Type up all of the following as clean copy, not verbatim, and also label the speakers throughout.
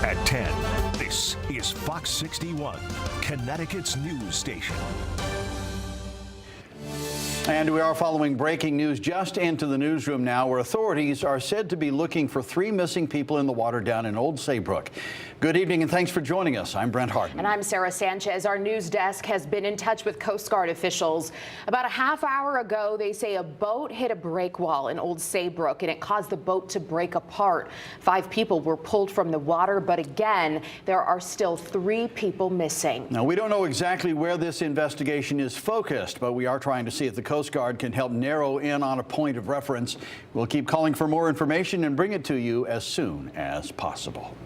Speaker 1: At 10, this is Fox 61, Connecticut's news station.
Speaker 2: And we are following breaking news just into the newsroom now, where authorities are said to be looking for 3 missing people in the water down in Old Saybrook. Good evening and thanks for joining us. I'm Brent Harden.
Speaker 3: And I'm Sarah Sanchez. Our news desk has been in touch with Coast Guard officials. About a half hour ago, they say a boat hit a break wall in Old Saybrook and it caused the boat to break apart. 5 people were pulled from the water, but again, there are still 3 people missing.
Speaker 2: Now, we don't know exactly where this investigation is focused, but we are trying to see if the Coast Guard can help narrow in on a point of reference. We'll keep calling for more information and bring it to you as soon as possible.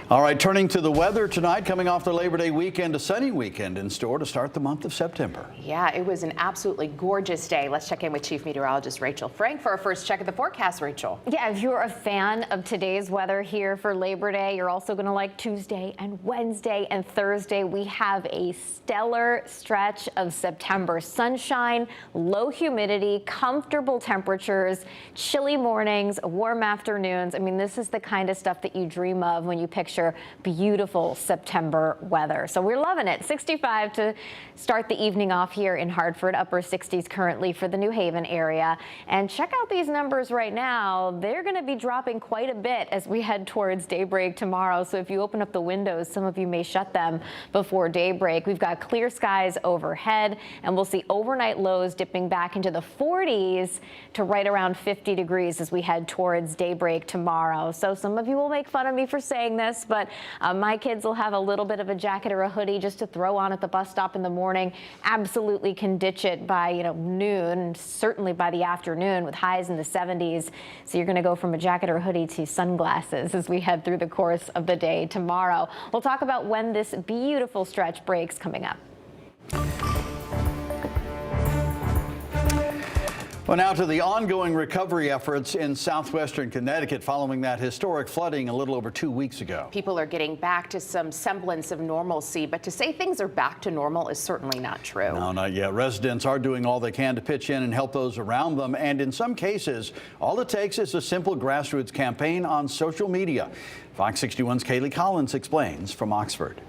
Speaker 2: All right, turning to the weather tonight, coming off the Labor Day weekend, a sunny weekend in store to start the month of September.
Speaker 3: Yeah, it was an absolutely gorgeous day. Let's check in with Chief Meteorologist Rachel Frank for our first check of the forecast. Rachel.
Speaker 4: Yeah, if you're a fan of today's weather here for Labor Day, you're also going to like Tuesday and Wednesday and Thursday. We have a stellar stretch of September. Sunshine, low humidity, comfortable temperatures, chilly mornings, warm afternoons. I mean, this is the kind of stuff that you dream of when you picture beautiful September weather. So we're loving it. 65 to start the evening off here in Hartford, upper 60s currently for the New Haven area. And check out these numbers right now. They're going to be dropping quite a bit as we head towards daybreak tomorrow. So if you open up the windows, some of you may shut them before daybreak. We've got clear skies overhead, and we'll see overnight lows dipping back into the 40s to right around 50 degrees as we head towards daybreak tomorrow. So some of you will make fun of me for saying this, but my kids will have a little bit of a jacket or a hoodie just to throw on at the bus stop in the morning. Absolutely can ditch it by noon, certainly by the afternoon with highs in the 70s. So you're going to go from a jacket or a hoodie to sunglasses as we head through the course of the day tomorrow. We'll talk about when this beautiful stretch breaks coming up.
Speaker 2: Well, now to the ongoing recovery efforts in southwestern Connecticut following that historic flooding a little over 2 weeks ago.
Speaker 3: People are getting back to some semblance of normalcy, but to say things are back to normal is certainly not true.
Speaker 2: No, not yet. Residents are doing all they can to pitch in and help those around them. And in some cases, all it takes is a simple grassroots campaign on social media. Fox 61's Kaylee Collins explains from Oxford.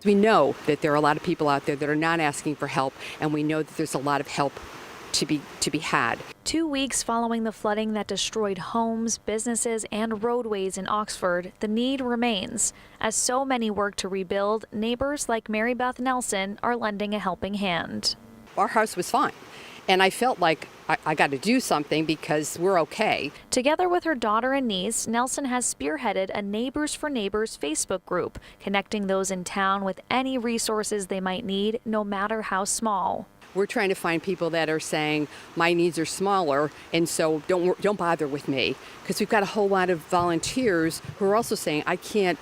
Speaker 5: We know that there are a lot of people out there that are not asking for help, and we know that there's a lot of help to be had.
Speaker 6: 2 weeks following the flooding that destroyed homes, businesses, and roadways in Oxford, the need remains. As so many work to rebuild, neighbors like Mary Beth Nelson are lending a helping hand.
Speaker 5: Our house was fine, and I felt like I got to do something because we're okay.
Speaker 6: Together with her daughter and niece, Nelson has spearheaded a Neighbors for Neighbors Facebook group, connecting those in town with any resources they might need, no matter how small.
Speaker 5: We're trying to find people that are saying my needs are smaller, and so don't bother with me, because we've got a whole lot of volunteers who are also saying I can't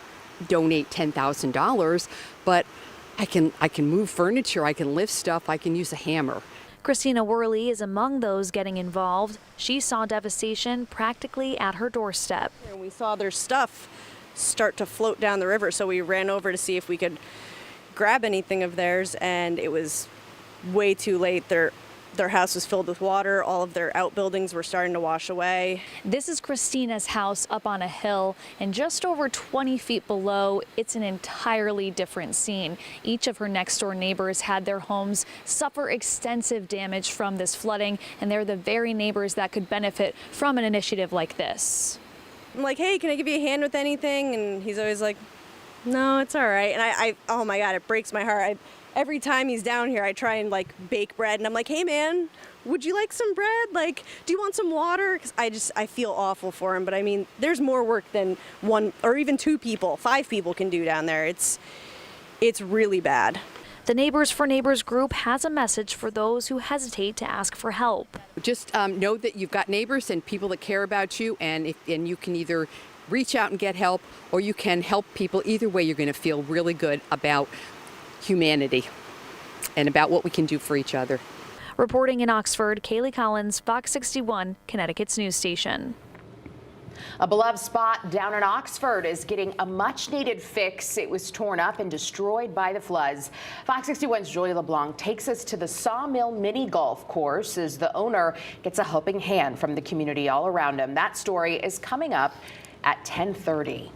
Speaker 5: donate $10,000, but I can move furniture, I can lift stuff, I can use a hammer.
Speaker 6: Christina Worley is among those getting involved. She saw devastation practically at her doorstep.
Speaker 7: And we saw their stuff start to float down the river, so we ran over to see if we could grab anything of theirs, and it was way too late. Their house was filled with water. All of their outbuildings were starting to wash away.
Speaker 6: This is Christina's house up on a hill, and just over 20 feet below, it's an entirely different scene. Each of her next door neighbors had their homes suffer extensive damage from this flooding, and they're the very neighbors that could benefit from an initiative like this.
Speaker 7: I'm like, hey, can I give you a hand with anything? And he's always like, no, it's all right. And I oh my God, it breaks my heart. Every time he's down here, I try and like bake bread, and I'm like, hey man, would you like some bread? Like, do you want some water? Because I feel awful for him, but I mean, there's more work than 1 or even 2 people, 5 people can do down there. It's really bad.
Speaker 6: The Neighbors for Neighbors group has a message for those who hesitate to ask for help.
Speaker 5: Just know that you've got neighbors and people that care about you, and you can either reach out and get help, or you can help people. Either way, you're going to feel really good about humanity and about what we can do for each other.
Speaker 6: Reporting in Oxford, Kaylee Collins, Fox 61, Connecticut's news station.
Speaker 3: A beloved spot down in Oxford is getting a much-needed fix. It was torn up and destroyed by the floods. Fox 61's Joy LeBlanc takes us to the Sawmill mini golf course as the owner gets a helping hand from the community all around him. That story is coming up at 10:30.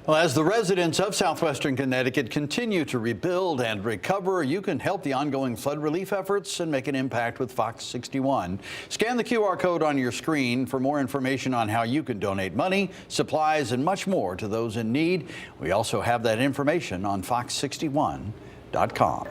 Speaker 2: Well, as the residents of southwestern Connecticut continue to rebuild and recover, you can help the ongoing flood relief efforts and make an impact with Fox 61. Scan the QR code on your screen for more information on how you can donate money, supplies, and much more to those in need. We also have that information on fox61.com.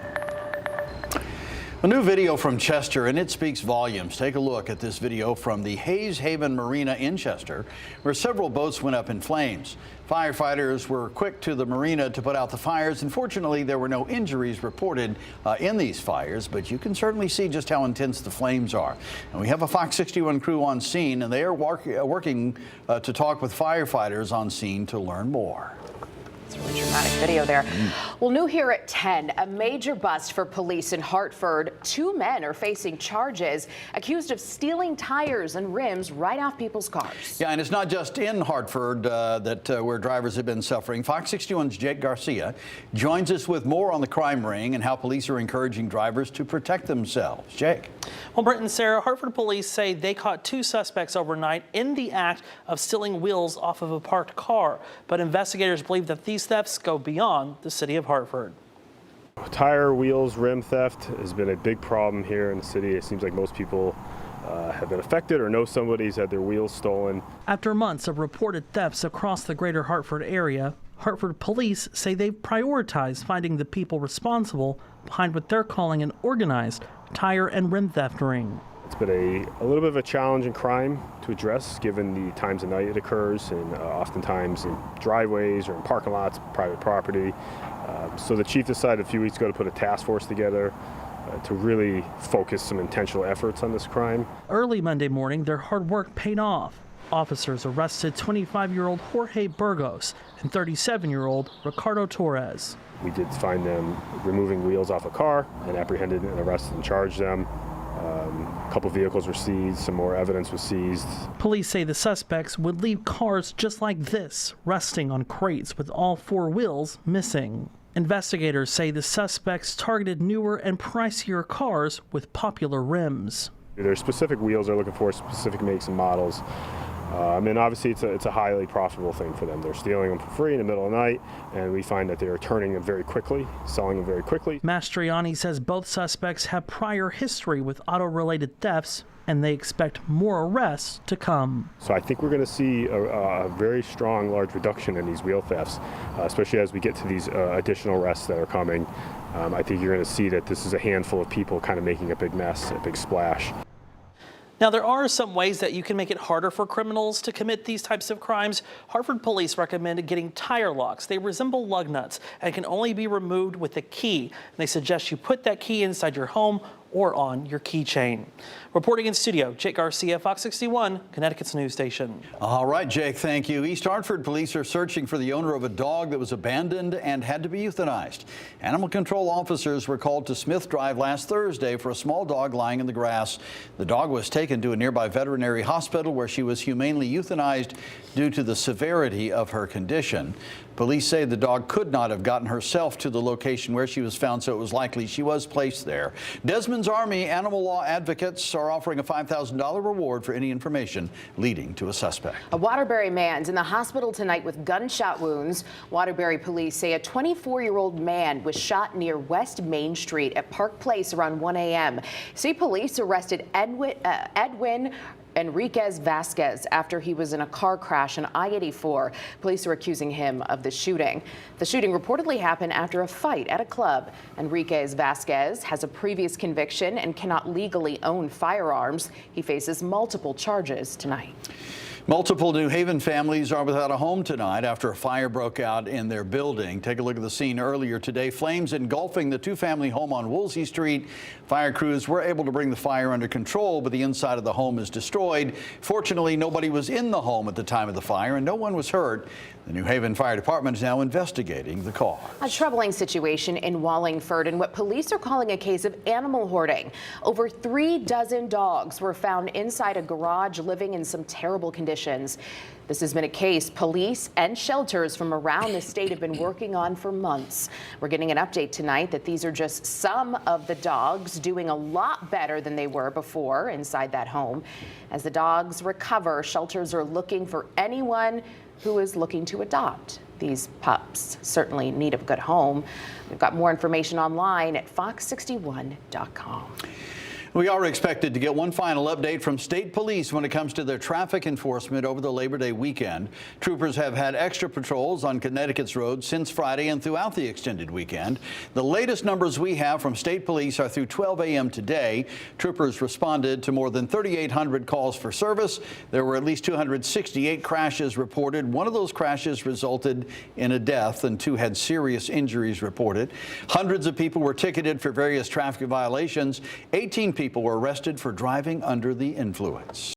Speaker 2: A new video from Chester, and it speaks volumes. Take a look at this video from the Hayes Haven Marina in Chester, where several boats went up in flames. Firefighters were quick to the marina to put out the fires. Unfortunately, there were no injuries reported in these fires, but you can certainly see just how intense the flames are. And we have a Fox 61 crew on scene, and they are working to talk with firefighters on scene to learn more.
Speaker 3: It's a really dramatic video there. Well, new here at 10, a major bust for police in Hartford. Two men are facing charges accused of stealing tires and rims right off people's cars.
Speaker 2: Yeah, and it's not just in Hartford where drivers have been suffering. Fox 61's Jake Garcia joins us with more on the crime ring and how police are encouraging drivers to protect themselves. Jake.
Speaker 8: Well, Brent and Sarah, Hartford police say they caught two suspects overnight in the act of stealing wheels off of a parked car. But investigators believe that these thefts go beyond the city of Hartford.
Speaker 9: Tire, wheels, rim theft has been a big problem here in the city. It seems like most people have been affected or know somebody who's had their wheels stolen.
Speaker 8: After months of reported thefts across the greater Hartford area, Hartford police say they've prioritized finding the people responsible behind what they're calling an organized tire and rim theft ring.
Speaker 9: It's been a little bit of a challenging crime to address given the times of night it occurs, and oftentimes in driveways or in parking lots, private property. So the chief decided a few weeks ago to put a task force together to really focus some intentional efforts on this crime.
Speaker 8: Early Monday morning, their hard work paid off. Officers arrested 25-year-old Jorge Burgos and 37-year-old Ricardo Torres.
Speaker 9: We did find them removing wheels off a car and apprehended and arrested and charged them. A couple vehicles were seized, some more evidence was seized.
Speaker 8: Police say the suspects would leave cars just like this, resting on crates with all four wheels missing. Investigators say the suspects targeted newer and pricier cars with popular rims.
Speaker 9: There's specific wheels they're looking for, specific makes and models. And obviously it's a highly profitable thing for them. They're stealing them for free in the middle of the night, and we find that they are turning them very quickly, selling them very quickly.
Speaker 8: Mastriani says both suspects have prior history with auto-related thefts, and they expect more arrests to come.
Speaker 9: So I think we're going to see a very strong, large reduction in these wheel thefts, especially as we get to these additional arrests that are coming. I think you're going to see that this is a handful of people kind of making a big mess, a big splash.
Speaker 8: Now, there are some ways that you can make it harder for criminals to commit these types of crimes. Hartford police recommended getting tire locks. They resemble lug nuts and can only be removed with a key. They suggest you put that key inside your home or on your keychain. Reporting in studio, Jake Garcia, Fox 61, Connecticut's news station.
Speaker 2: All right, Jake, thank you. East Hartford police are searching for the owner of a dog that was abandoned and had to be euthanized. Animal control officers were called to Smith Drive last Thursday for a small dog lying in the grass. The dog was taken to a nearby veterinary hospital where she was humanely euthanized due to the severity of her condition. Police say the dog could not have gotten herself to the location where she was found, so it was likely she was placed there. Desmond's Army animal law advocates are offering a $5,000 reward for any information leading to a suspect.
Speaker 3: A Waterbury man's in the hospital tonight with gunshot wounds. Waterbury police say a 24-year-old man was shot near West Main Street at Park Place around 1 a.m. See, police arrested Edwin Enriquez Vasquez after he was in a car crash on I-84. Police are accusing him of the shooting. The shooting reportedly happened after a fight at a club. Enriquez Vasquez has a previous conviction and cannot legally own firearms. He faces multiple charges tonight.
Speaker 2: Multiple New Haven families are without a home tonight after a fire broke out in their building. Take a look at the scene earlier today. Flames engulfing the two-family home on Woolsey Street. Fire crews were able to bring the fire under control, but the inside of the home is destroyed. Fortunately, nobody was in the home at the time of the fire and no one was hurt. The New Haven Fire Department is now investigating the cause.
Speaker 3: A troubling situation in Wallingford and what police are calling a case of animal hoarding. Over 36 dogs were found inside a garage living in some terrible conditions. This has been a case police and shelters from around the state have been working on for months. We're getting an update tonight that these are just some of the dogs doing a lot better than they were before inside that home. As the dogs recover, shelters are looking for anyone who is looking to adopt. These pups certainly need a good home. We've got more information online at fox61.com.
Speaker 2: We are expected to get one final update from state police when it comes to their traffic enforcement over the Labor Day weekend. Troopers have had extra patrols on Connecticut's roads since Friday and throughout the extended weekend. The latest numbers we have from state police are through 12 a.m. today. Troopers responded to more than 3,800 calls for service. There were at least 268 crashes reported. One of those crashes resulted in a death and 2 had serious injuries reported. Hundreds of people were ticketed for various traffic violations. 18 people were arrested for driving under the influence.